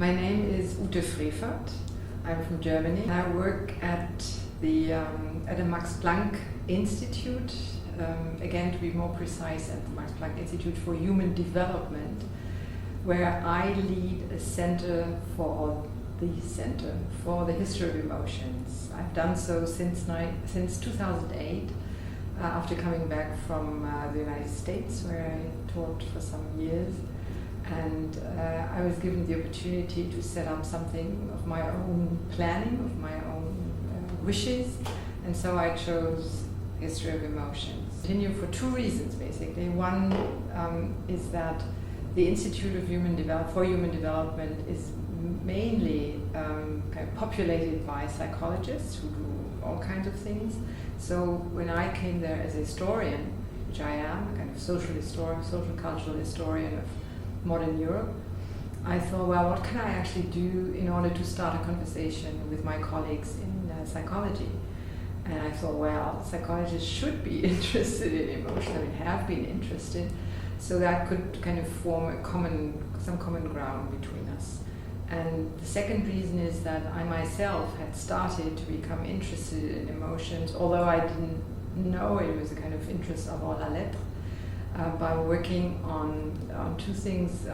My name is Ute Frevert. I'm from Germany. I work at the Max Planck Institute, again to be more precise, at the Max Planck Institute for Human Development, where I lead a center for the history of emotions. I've done so since 2008, after coming back from the United States, where I taught for some years. And I was given the opportunity to set up something of my own planning, of my own wishes, and so I chose history of emotions. Continue for two reasons, basically. One is that the Institute of Human Development is mainly kind of populated by psychologists who do all kinds of things. So when I came there as a historian, which I am, a kind of social cultural historian of modern Europe, I thought, well, what can I actually do in order to start a conversation with my colleagues in psychology? And I thought, well, psychologists should be interested in emotion, I mean, have been interested, so that could kind of form some common ground between us. And the second reason is that I myself had started to become interested in emotions, although I didn't know it was a kind of interest avant la lettre, by working on two things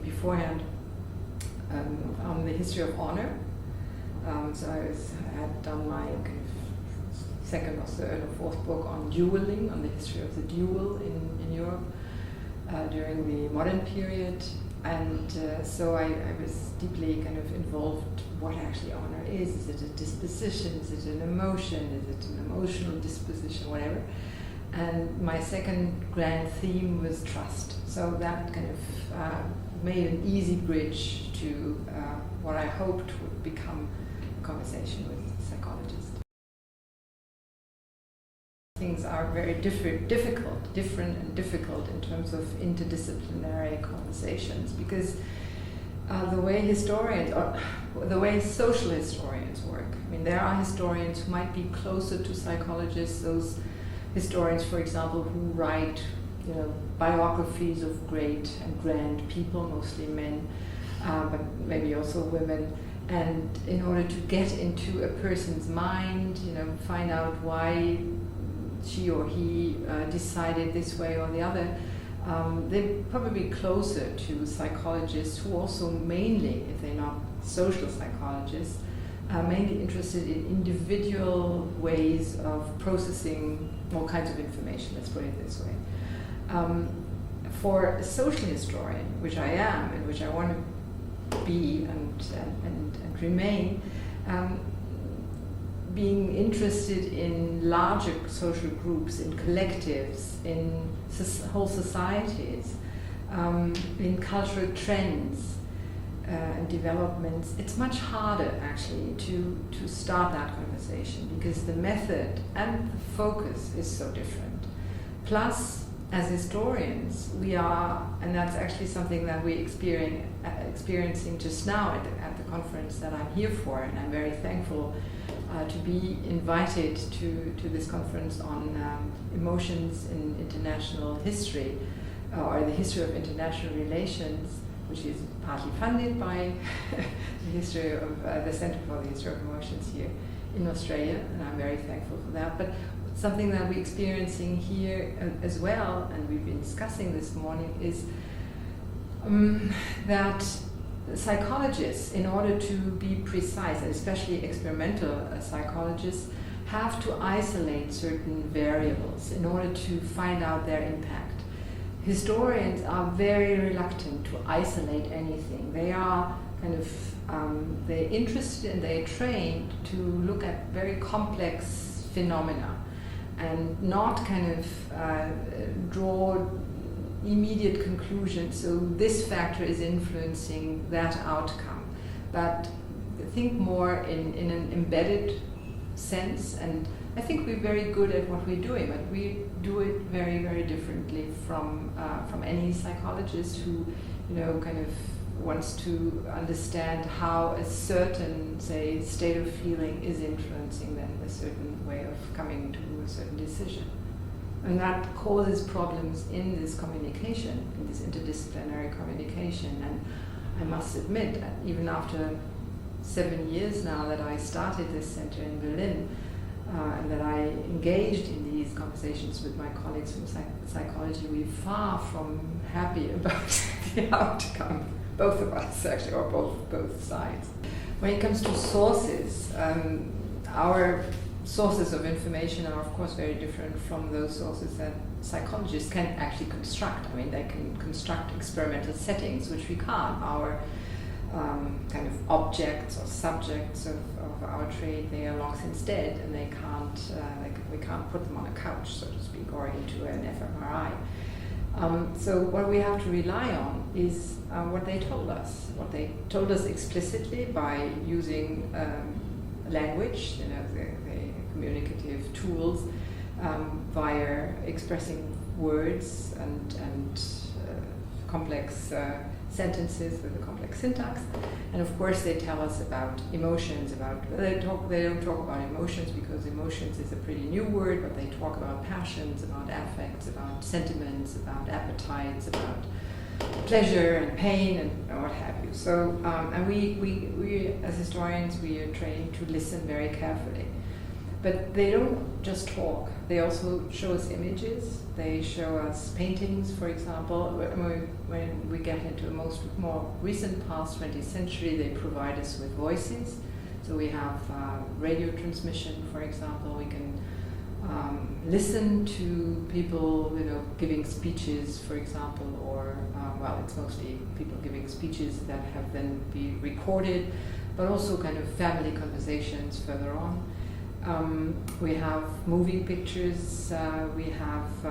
beforehand, on the history of honor. So I had done my kind of second or third or fourth book on dueling, on the history of the duel in Europe during the modern period. And so I was deeply kind of involved what actually honor is. Is it a disposition? Is it an emotion? Is it an emotional disposition? Whatever. And my second grand theme was trust. So that kind of made an easy bridge to what I hoped would become a conversation with psychologists. Things are very different and difficult in terms of interdisciplinary conversations, because the way social historians work. I mean, there are historians who might be closer to psychologists, those historians, for example, who write, biographies of great and grand people, mostly men, but maybe also women. And in order to get into a person's mind, find out why she or he decided this way or the other, they're probably closer to psychologists who also mainly, if they're not social psychologists, are mainly interested in individual ways of processing all kinds of information, let's put it this way. For a social historian, which I am and which I want to be and remain, being interested in larger social groups, in collectives, in whole societies, in cultural trends and developments, it's much harder actually to start that conversation, because the method and the focus is so different. Plus, as historians, we are, and that's actually something that we're experiencing just now at the conference that I'm here for, and I'm very thankful to be invited to this conference on emotions in international history, or the history of international relations, which is partly funded by the Center for the History of Emotions here in Australia, and I'm very thankful for that. But something that we're experiencing here as well, and we've been discussing this morning, is that psychologists, in order to be precise, and especially experimental psychologists, have to isolate certain variables in order to find out their impact. Historians are very reluctant to isolate anything. They are kind of, they're interested and they're trained to look at very complex phenomena and not kind of draw immediate conclusions. So this factor is influencing that outcome. But think more in an embedded sense, and I think we're very good at what we're doing, but we do it very, very differently from any psychologist who, kind of wants to understand how a certain, say, state of feeling is influencing then a certain way of coming to a certain decision. And that causes problems in this communication, in this interdisciplinary communication. And I must admit, even after 7 years now that I started this center in Berlin, and that I engaged in these conversations with my colleagues from psychology, we're far from happy about the outcome, both of us actually, or both sides. When it comes to sources, our sources of information are of course very different from those sources that psychologists can actually construct. I mean, they can construct experimental settings, which we can't. Our kind of objects or subjects of our trade, they are long since dead, and they can't, we can't put them on a couch, so to speak, or into an fMRI. So what we have to rely on is what they told us. What they told us explicitly by using language, you know, the communicative tools, via expressing words and complex sentences with a complex syntax. And of course they tell us about emotions, they don't talk about emotions because emotions is a pretty new word, but they talk about passions, about affects, about sentiments, about appetites, about pleasure and pain and what have you. So, and we as historians, we are trained to listen very carefully. But they don't just talk, they also show us images, they show us paintings, for example. When we get into the more recent past 20th century, they provide us with voices. So we have radio transmission, for example. We can listen to people, you know, giving speeches, for example, or, well, it's mostly people giving speeches that have then been recorded, but also kind of family conversations further on. We have moving pictures, we have,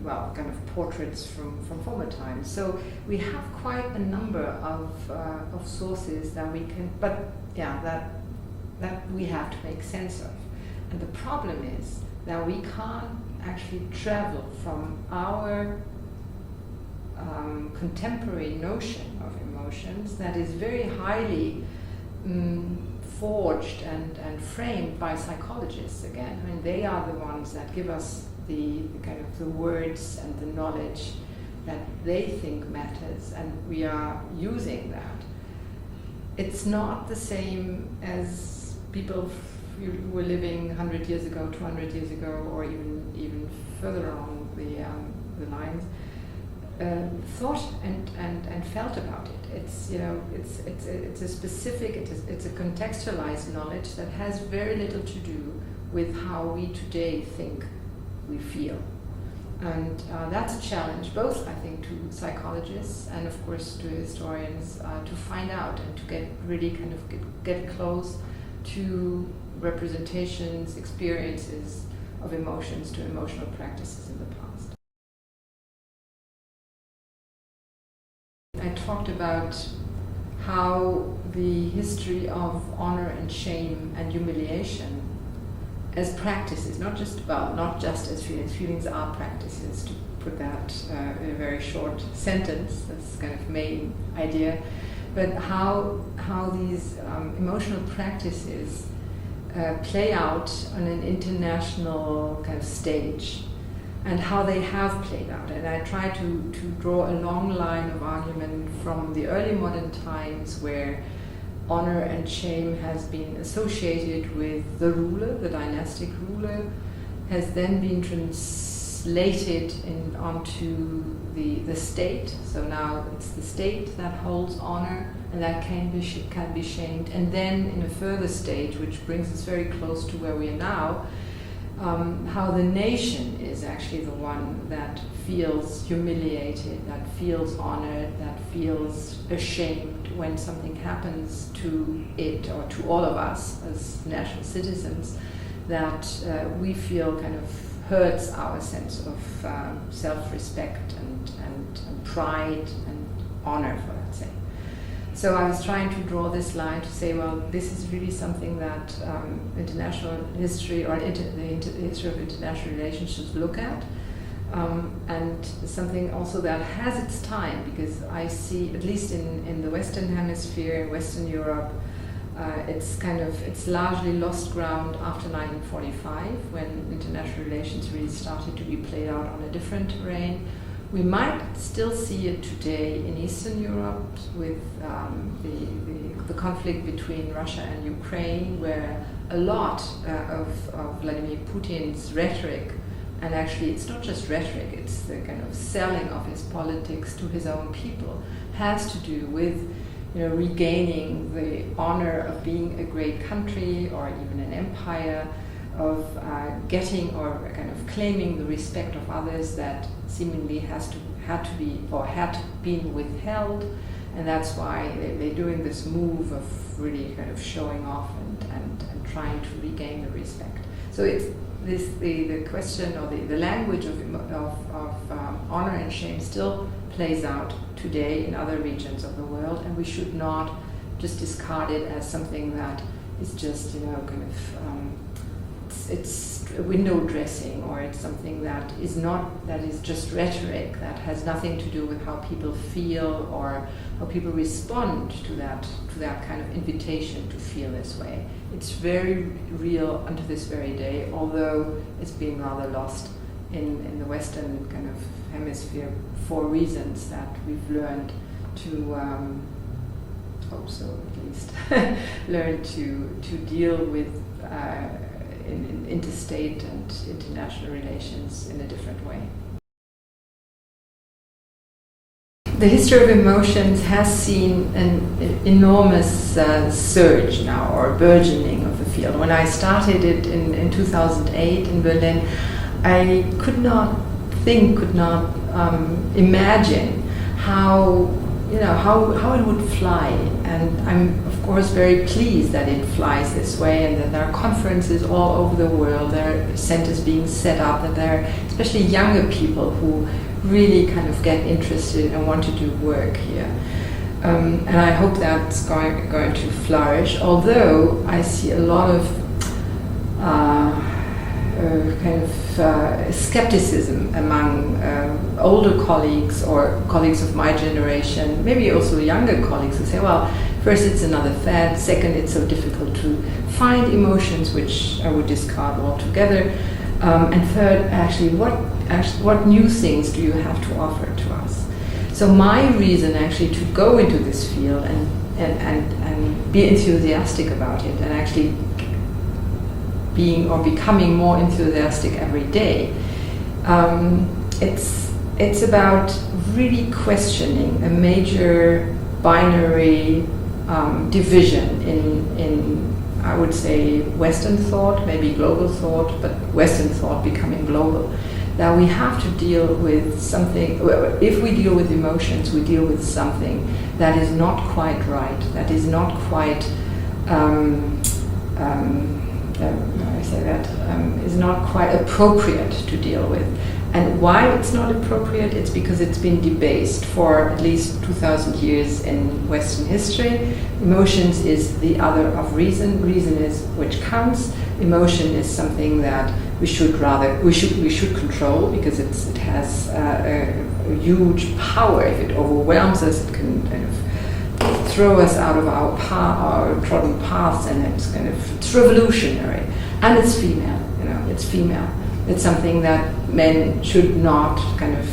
well, kind of portraits from former times. So we have quite a number of sources that we can, but yeah, that we have to make sense of. And the problem is that we can't actually travel from our contemporary notion of emotions that is very highly forged and framed by psychologists again. I mean, they are the ones that give us the kind of the words and the knowledge that they think matters, and we are using that. It's not the same as people who were living 100 years ago, 200 years ago, or even further on the lines, thought and felt about it. It's, you know, it's a specific, it's a contextualized knowledge that has very little to do with how we today think we feel. And that's a challenge, both I think to psychologists and of course to historians, to find out and to get really kind of get close to representations, experiences of emotions, to emotional practices in the past. I talked about how the history of honor and shame and humiliation as practices, not just as feelings. Feelings are practices, to put that in a very short sentence. That's kind of main idea. But how these emotional practices play out on an international kind of stage, and how they have played out. And I try to draw a long line of argument from the early modern times, where honor and shame has been associated with the ruler, the dynastic ruler, has then been translated onto the state. So now it's the state that holds honor, and that can be shamed. And then in a further stage, which brings us very close to where we are now, how the nation is actually the one that feels humiliated, that feels honored, that feels ashamed when something happens to it or to all of us as national citizens, that we feel kind of hurts our sense of self-respect and pride and honor, for that sake. So I was trying to draw this line to say, well, this is really something that international history, or the history of international relationships look at, and something also that has its time, because I see, at least in the Western Hemisphere, in Western Europe, it's largely lost ground after 1945, when international relations really started to be played out on a different terrain. We might still see it today in Eastern Europe with the conflict between Russia and Ukraine, where a lot of Vladimir Putin's rhetoric, and actually it's not just rhetoric, it's the kind of selling of his politics to his own people, has to do with regaining the honor of being a great country or even an empire, of getting or kind of claiming the respect of others that seemingly had been withheld, and that's why they're doing this move of really kind of showing off and trying to regain the respect. So it's the question or the language of honor and shame still plays out today in other regions of the world, and we should not just discard it as something that is just kind of it's window dressing, or it's something that is just rhetoric, that has nothing to do with how people feel or how people respond to that kind of invitation to feel this way. It's very real unto this very day, although it's been rather lost in the Western kind of hemisphere for reasons that we've learned to hope so at least learn to deal with in interstate and international relations in a different way. The history of emotions has seen an enormous surge now, or burgeoning of the field. When I started it in 2008 in Berlin, I could not imagine how it would fly, and I'm of course very pleased that it flies this way, and that there are conferences all over the world, there are centers being set up, that there are especially younger people who really kind of get interested and want to do work here. And I hope that's going to flourish, although I see a lot of skepticism among older colleagues or colleagues of my generation, maybe also younger colleagues, who say, well, first it's another fad, second it's so difficult to find emotions, which I would discard altogether, and third, actually what new things do you have to offer to us? So my reason actually to go into this field and be enthusiastic about it, and actually becoming more enthusiastic every day. It's about really questioning a major binary division in I would say Western thought, maybe global thought, but Western thought becoming global. That we have to deal with something. If we deal with emotions, we deal with something that is not quite right, that is not quite is not quite appropriate to deal with. And why it's not appropriate? It's because it's been debased for at least 2,000 years in Western history. Emotions is the other of reason. Reason is which counts. Emotion is something that we should control, because it has a huge power. If it overwhelms us, it can kind of throw us out of our trodden paths, and it's revolutionary, and it's female. It's female. It's something that men should not kind of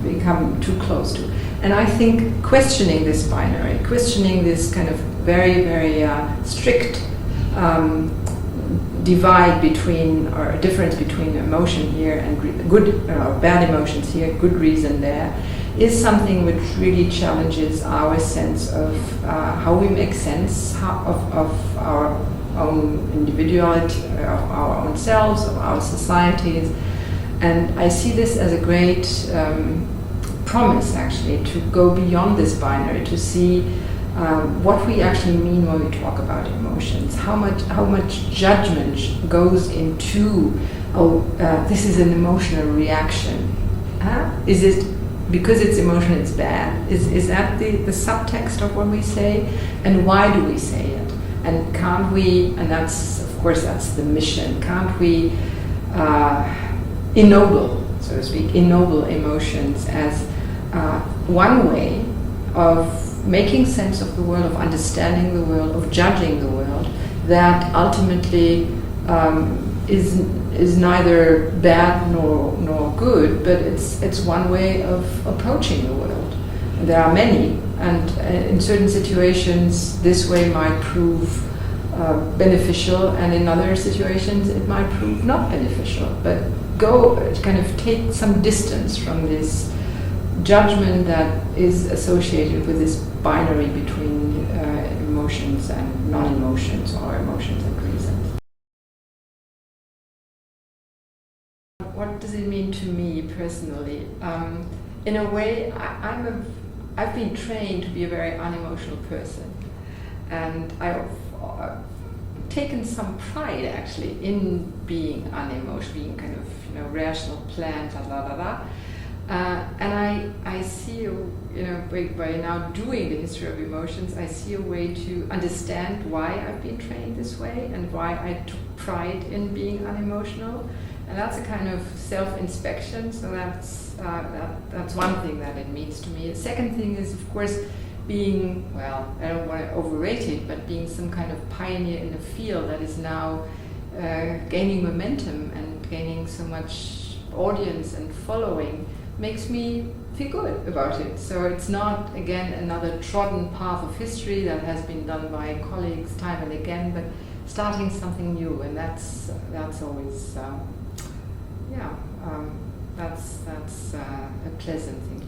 become too close to. And I think questioning this binary, questioning this kind of very, very strict divide between, or difference between emotion here and good or bad emotions here, good reason there, is something which really challenges our sense of how we make sense of our own individuality, of our own selves, of our societies. And I see this as a great promise, actually, to go beyond this binary, to see what we actually mean when we talk about emotions, how much judgment goes into, this is an emotional reaction. Is it because it's emotional, it's bad? Is that the subtext of what we say? And why do we say it? And can't we, and that's, of course, that's the mission, can't we ennoble, so to speak, ennoble emotions as one way of making sense of the world, of understanding the world, of judging the world, that ultimately is neither bad nor good, but it's one way of approaching the world. And there are many, and in certain situations this way might prove beneficial, and in other situations it might prove not beneficial. But kind of take some distance from this judgment that is associated with this binary between emotions and non-emotions, or emotions and reasons. What does it mean to me personally? In a way, I've been trained to be a very unemotional person, and I've taken some pride actually in being unemotional, being kind of rational, planned, la la la. And I see, by now doing the history of emotions, I see a way to understand why I've been trained this way and why I took pride in being unemotional. And that's a kind of self-inspection, so that's one thing that it means to me. The second thing is, of course, being, well, I don't want to overrate it, but being some kind of pioneer in a field that is now gaining momentum and gaining so much audience and following makes me feel good about it. So it's not, again, another trodden path of history that has been done by colleagues time and again, but starting something new, and that's always, that's a pleasant thing.